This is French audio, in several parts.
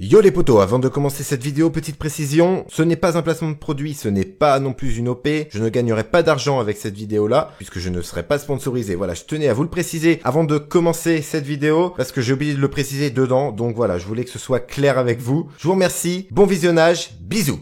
Yo les potos, avant de commencer cette vidéo, petite précision, ce n'est pas un placement de produit, ce n'est pas non plus une OP, je ne gagnerai pas d'argent avec cette vidéo là, puisque je ne serai pas sponsorisé. Voilà, je tenais à vous le préciser avant de commencer cette vidéo, parce que j'ai oublié de le préciser dedans, donc voilà, je voulais que ce soit clair avec vous. Je vous remercie, bon visionnage, bisous.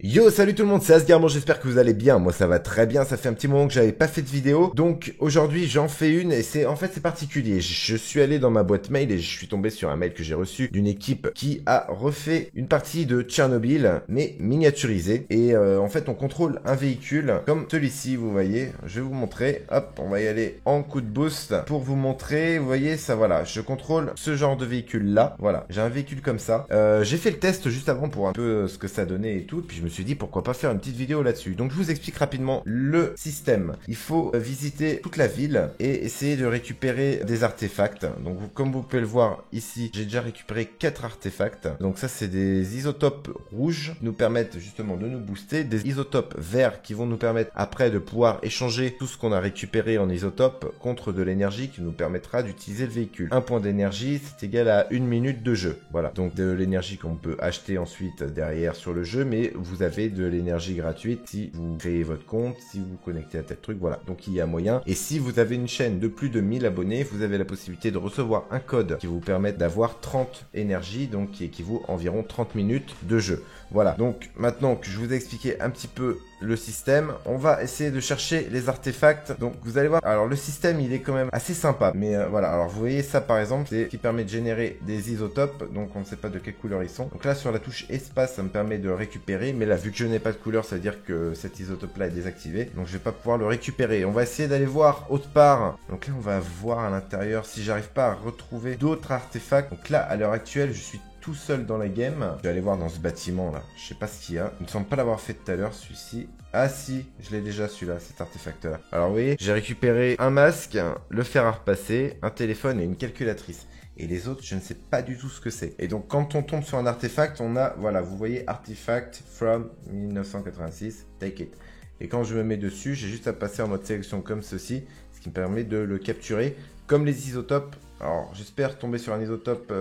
Yo, salut tout le monde, c'est Asgarmon, j'espère que vous allez bien. Moi ça va très bien, ça fait un petit moment que j'avais pas fait de vidéo. Donc aujourd'hui j'en fais une et c'est particulier. Je suis allé dans ma boîte mail et je suis tombé sur un mail que j'ai reçu d'une équipe qui a refait une partie de Tchernobyl, mais miniaturisée. Et en fait on contrôle un véhicule comme celui-ci, vous voyez. Je vais vous montrer, hop, on va y aller en coup de boost pour vous montrer. Vous voyez ça, voilà, je contrôle ce genre de véhicule là. Voilà, j'ai un véhicule comme ça. J'ai fait le test juste avant pour un peu ce que ça donnait et tout, puis je me suis dit pourquoi pas faire une petite vidéo là-dessus. Donc je vous explique rapidement le système. Il faut visiter toute la ville et essayer de récupérer des artefacts. Donc comme vous pouvez le voir ici, j'ai déjà récupéré 4 artefacts. Donc ça c'est des isotopes rouges qui nous permettent justement de nous booster, des isotopes verts qui vont nous permettre après de pouvoir échanger tout ce qu'on a récupéré en isotope contre de l'énergie qui nous permettra d'utiliser le véhicule. Un point d'énergie c'est égal à 1 minute de jeu. Voilà, donc de l'énergie qu'on peut acheter ensuite derrière sur le jeu, mais vous avez de l'énergie gratuite si vous créez votre compte, si vous vous connectez à tel truc, voilà. Donc il y a moyen. Et si vous avez une chaîne de plus de 1000 abonnés, vous avez la possibilité de recevoir un code qui vous permet d'avoir 30 énergies, donc qui équivaut à environ 30 minutes de jeu. Voilà, donc maintenant que je vous ai expliqué un petit peu le système, on va essayer de chercher les artefacts. Donc vous allez voir, alors le système il est quand même assez sympa, mais voilà, alors vous voyez ça par exemple, c'est ce qui permet de générer des isotopes, donc on ne sait pas de quelle couleur ils sont. Donc là sur la touche espace, ça me permet de récupérer, mais là vu que je n'ai pas de couleur, ça veut dire que cet isotope là est désactivé, donc je vais pas pouvoir le récupérer. On va essayer d'aller voir autre part. Donc là on va voir à l'intérieur si j'arrive pas à retrouver d'autres artefacts. Donc là à l'heure actuelle je suis tout seul dans la game. Je vais aller voir dans ce bâtiment là, je sais pas ce qu'il y a. Il me semble pas l'avoir fait tout à l'heure celui-ci. Ah si, je l'ai déjà celui-là, cet artefact là. Alors vous voyez, j'ai récupéré un masque, le fer à repasser, un téléphone et une calculatrice. Et les autres, je ne sais pas du tout ce que c'est. Et donc, quand on tombe sur un artefact, on a, voilà, vous voyez, Artifact from 1986, take it. Et quand je me mets dessus, j'ai juste à passer en mode sélection comme ceci, ce qui me permet de le capturer. Comme les isotopes, alors j'espère tomber sur un isotope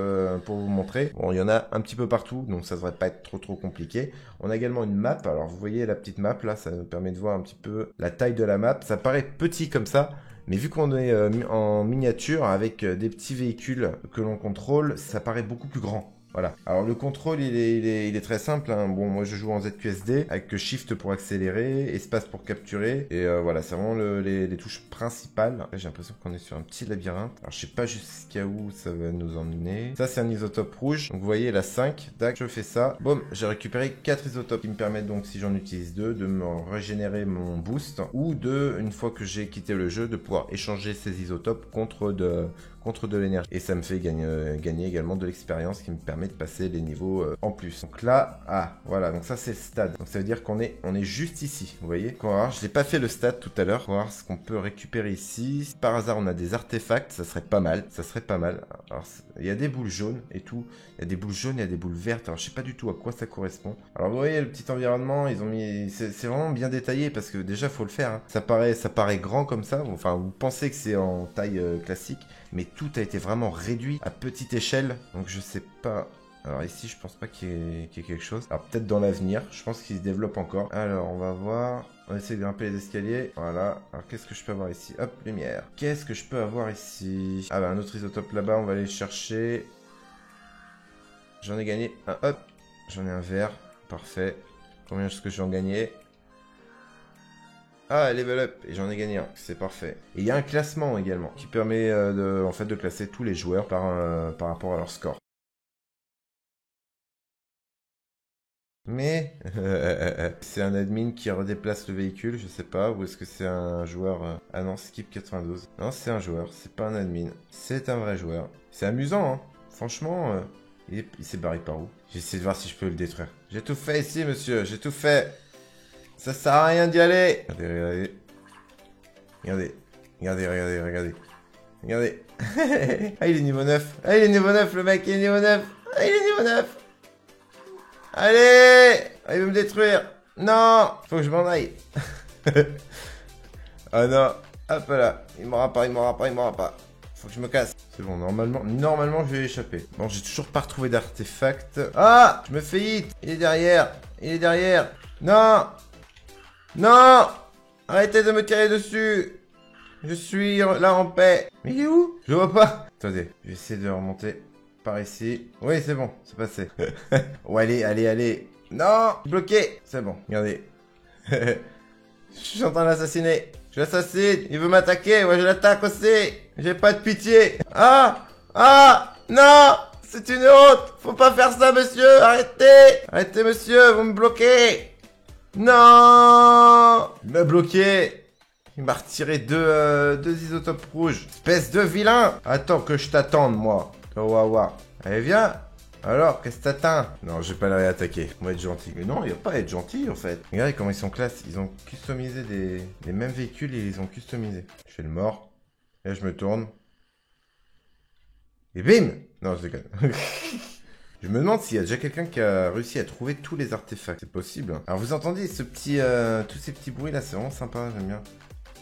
pour vous montrer. Bon, il y en a un petit peu partout, donc ça devrait pas être trop compliqué. On a également une map, alors vous voyez la petite map là, ça nous permet de voir un petit peu la taille de la map. Ça paraît petit comme ça, mais vu qu'on est en miniature avec des petits véhicules que l'on contrôle, ça paraît beaucoup plus grand. Voilà. Alors le contrôle il est très simple, hein. Bon moi je joue en ZQSD avec Shift pour accélérer, espace pour capturer et voilà c'est vraiment les touches principales. Là j'ai l'impression qu'on est sur un petit labyrinthe. Alors je sais pas jusqu'à où ça va nous emmener. Ça c'est un isotope rouge, donc vous voyez la 5, tac je fais ça, boum j'ai récupéré 4 isotopes qui me permettent donc si j'en utilise 2 de me régénérer mon boost ou une fois que j'ai quitté le jeu de pouvoir échanger ces isotopes contre de l'énergie. Et ça me fait gagner également de l'expérience qui me permet de passer les niveaux en plus. Donc là, ah, voilà, donc ça c'est le stade. Donc ça veut dire qu'on est juste ici, vous voyez. On va voir, je n'ai pas fait le stade tout à l'heure. On va voir ce qu'on peut récupérer ici. Si par hasard on a des artefacts, ça serait pas mal. Ça serait pas mal. Alors, il y a des boules jaunes et tout. Il y a des boules jaunes, il y a des boules vertes. Alors je sais pas du tout à quoi ça correspond. Alors vous voyez le petit environnement, ils ont mis... C'est vraiment bien détaillé parce que déjà faut le faire. Hein. Ça paraît grand comme ça. Enfin, vous pensez que c'est en taille classique. Mais tout a été vraiment réduit à petite échelle. Donc je sais pas. Alors ici je pense pas qu'il y ait quelque chose. Alors peut-être dans l'avenir. Je pense qu'il se développe encore. Alors on va voir. On essaie de grimper les escaliers. Voilà. Alors qu'est-ce que je peux avoir ici? Hop, lumière. Qu'est-ce que je peux avoir ici? Ah bah un autre isotope là-bas. On va aller le chercher. J'en ai gagné un. Hop. J'en ai un vert. Parfait. Combien est-ce que j'en gagnais? Ah, level up, et j'en ai gagné un, c'est parfait. Et il y a un classement également, qui permet en fait, de classer tous les joueurs par rapport à leur score. Mais, c'est un admin qui redéplace le véhicule, je sais pas, ou est-ce que c'est un joueur... Ah non, Skip 92. Non, c'est un joueur, c'est pas un admin. C'est un vrai joueur. C'est amusant, hein. Franchement, il s'est barré par où? J'essaie de voir si je peux le détruire. J'ai tout fait ici, monsieur, j'ai tout fait. Ça sert à rien d'y aller. Regardez, regardez. Regardez, regardez, regardez. Regardez. Ah, il est niveau 9. Ah, il est niveau 9, le mec, il est niveau 9. Ah, il est niveau 9. Allez. Ah, il veut me détruire. Non, faut que je m'en aille. Ah non. Hop là. Il m'aura pas, il m'aura pas, il m'aura pas. Faut que je me casse. C'est bon, normalement je vais échapper. Bon, j'ai toujours pas retrouvé d'artefact. Ah, je me fais hit. Il est derrière. Il est derrière. Non. Non. Arrêtez de me tirer dessus. Je suis là en paix. Mais il est où? Je le vois pas. Attendez, je vais essayer de remonter par ici. Oui, c'est bon, c'est passé. Oh, allez, allez, allez. Non, bloqué. C'est bon, regardez. Je suis en train d'assassiner. Je l'assassine. Il veut m'attaquer. Ouais, je l'attaque aussi. J'ai pas de pitié. Ah. Ah. Non. C'est une honte. Faut pas faire ça, monsieur. Arrêtez. Arrêtez, monsieur. Vous me bloquez. Non. Il m'a bloqué. Il m'a retiré deux isotopes rouges. Espèce de vilain. Attends que je t'attende, moi. Kawawa. Allez, viens. Alors, qu'est-ce que t'attends? Non, je vais pas les réattaquer. On va être gentil. Mais non, il va pas être gentil, en fait. Regardez comment ils sont classe. Ils ont customisé des mêmes véhicules et ils les ont customisés. Je fais le mort. Et là, je me tourne. Et bim. Non, je déconne. Je me demande s'il y a déjà quelqu'un qui a réussi à trouver tous les artefacts. C'est possible. Hein. Alors, vous entendez ce petit, tous ces petits bruits là, c'est vraiment sympa, j'aime bien.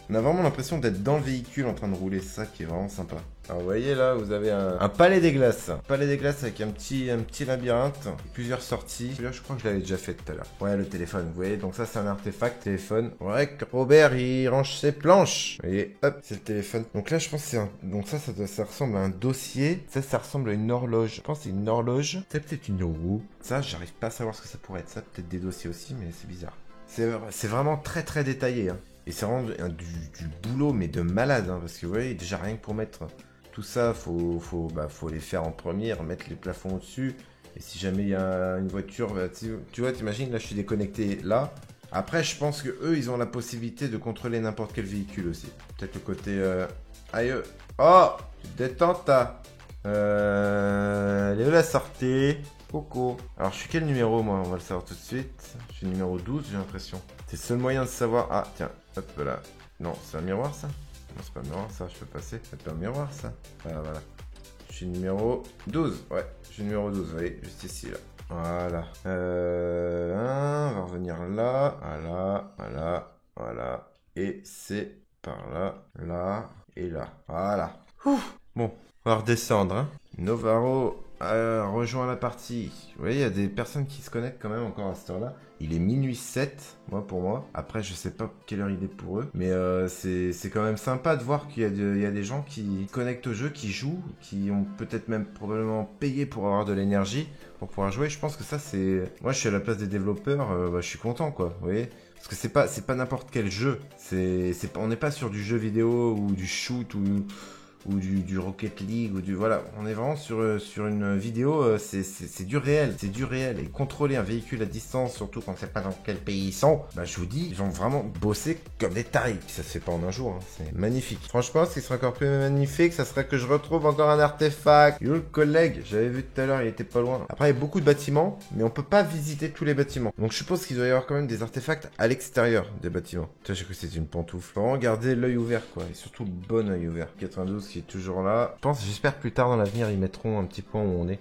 On a vraiment l'impression d'être dans le véhicule en train de rouler, c'est ça qui est vraiment sympa. Alors vous voyez là, vous avez un palais des glaces. Un palais des glaces avec un petit labyrinthe, plusieurs sorties. Celui-là, je crois que je l'avais déjà fait tout à l'heure. Ouais, le téléphone, vous voyez, donc ça c'est un artefact, téléphone. Ouais, Robert, il range ses planches. Vous voyez, hop, c'est le téléphone. Donc là, je pense que c'est un... Donc ça ressemble à un dossier. Ça ressemble à une horloge. Je pense que c'est une horloge. C'est peut-être une roue. Ça, j'arrive pas à savoir ce que ça pourrait être. Ça, peut-être des dossiers aussi, mais c'est bizarre. C'est vraiment très très détaillé, hein. Et c'est vraiment du boulot, mais de malade, hein, parce que vous voyez, déjà rien que pour mettre tout ça, faut les faire en premier, remettre les plafonds au-dessus. Et si jamais il y a une voiture, bah, tu vois, t'imagines, là je suis déconnecté là. Après, je pense que eux, ils ont la possibilité de contrôler n'importe quel véhicule aussi. Peut-être le côté... Aïe. Oh, tu te détends, t'as... Elle est où la sortie? Coucou. Alors, je suis quel numéro, moi? On va le savoir tout de suite. Je suis numéro 12, j'ai l'impression. C'est le seul moyen de savoir... Ah, tiens. Hop là. Non, c'est un miroir, ça? Non, c'est pas un miroir, ça. Je peux passer. C'est pas un miroir, ça. Voilà, voilà. Je suis numéro 12. Ouais, je suis numéro 12. Vous voyez, juste ici, là. Voilà. On va revenir là. Voilà, voilà, voilà. Et c'est par là, là et là. Voilà. Ouf. Bon, on va redescendre, hein. Novaro rejoint la partie. Vous voyez, il y a des personnes qui se connectent quand même encore à cette heure-là. Il est minuit 7, pour moi. Après, je sais pas quelle heure il est pour eux. Mais c'est quand même sympa de voir qu'il y a des gens qui connectent au jeu, qui jouent, qui ont peut-être même probablement payé pour avoir de l'énergie, pour pouvoir jouer. Je pense que ça, c'est... Moi, je suis à la place des développeurs, je suis content, quoi. Vous voyez ? Parce que c'est pas n'importe quel jeu. On n'est pas sur du jeu vidéo ou du shoot ou du Rocket League ou du... Voilà, on est vraiment sur une vidéo, c'est du réel, c'est du réel. Et contrôler un véhicule à distance, surtout quand on sait pas dans quel pays ils sont, bah je vous dis, ils ont vraiment bossé comme des tarés. Ça se fait pas en un jour, hein. C'est magnifique. Franchement, ce qui serait encore plus magnifique, ça serait que je retrouve encore un artefact. Yo, le collègue, j'avais vu tout à l'heure, il était pas loin. Après, il y a beaucoup de bâtiments, mais on peut pas visiter tous les bâtiments. Donc je suppose qu'il doit y avoir quand même des artefacts à l'extérieur des bâtiments. Putain, j'ai cru que c'était une pantoufle. Faut vraiment garder l'œil ouvert, quoi. Et surtout le bon œil ouvert. 92 qui est toujours là. J'espère que plus tard dans l'avenir, ils mettront un petit point où on est.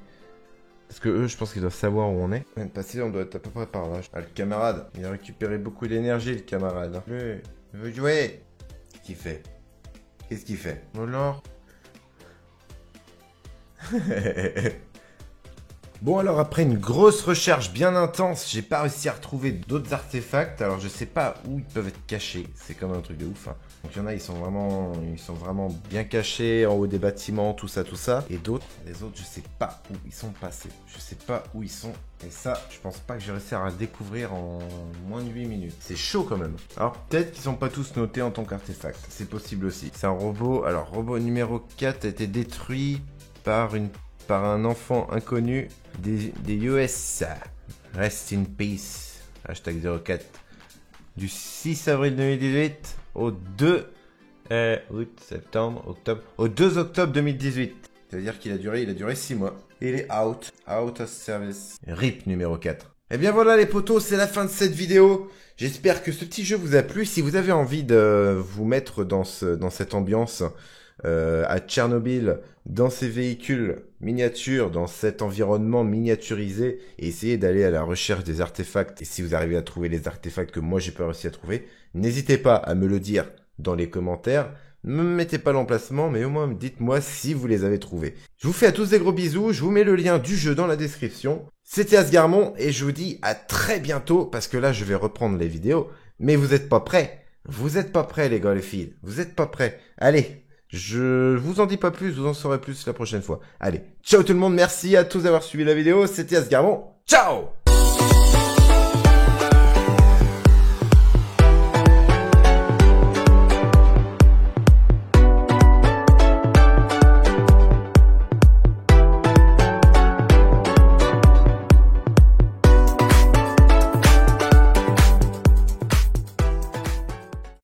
Parce que eux, je pense qu'ils doivent savoir où on est. On passer, on doit être à peu près par là. Ah, le camarade. Il a récupéré beaucoup d'énergie, le camarade. Il veut jouer. Qu'est-ce qu'il fait? Qu'est-ce qu'il fait? Alors. Bon, alors après une grosse recherche bien intense, j'ai pas réussi à retrouver d'autres artefacts. Alors je sais pas où ils peuvent être cachés. C'est comme un truc de ouf, hein. Donc il y en a, ils sont vraiment bien cachés en haut des bâtiments, tout ça. Et d'autres, les autres, je sais pas où ils sont passés. Je sais pas où ils sont. Et ça, je pense pas que j'ai réussi à le découvrir en moins de 8 minutes. C'est chaud quand même. Alors peut-être qu'ils sont pas tous notés en tant qu'artefacts. C'est possible aussi. C'est un robot. Alors robot numéro 4 a été détruit par un enfant inconnu des US. Rest in peace. Hashtag 04. Du 6 avril 2018 au 2 au 2 octobre 2018. C'est-à-dire qu'il a duré 6 mois. Et il est out of service. RIP numéro 4. Et bien voilà les potos, c'est la fin de cette vidéo. J'espère que ce petit jeu vous a plu. Si vous avez envie de vous mettre dans cette ambiance, à Tchernobyl, dans ces véhicules miniatures, dans cet environnement miniaturisé, et essayer d'aller à la recherche des artefacts. Et si vous arrivez à trouver les artefacts que moi j'ai pas réussi à trouver, n'hésitez pas à me le dire dans les commentaires. Ne me mettez pas l'emplacement, mais au moins dites-moi si vous les avez trouvés. Je vous fais à tous des gros bisous, je vous mets le lien du jeu dans la description. C'était Asgarmon, et je vous dis à très bientôt, parce que là je vais reprendre les vidéos, mais vous êtes pas prêts. Vous êtes pas prêts les gars les filles, vous êtes pas prêts. Allez, je vous en dis pas plus, vous en saurez plus la prochaine fois. Allez, ciao tout le monde, merci à tous d'avoir suivi la vidéo, c'était Asgarmon, ciao!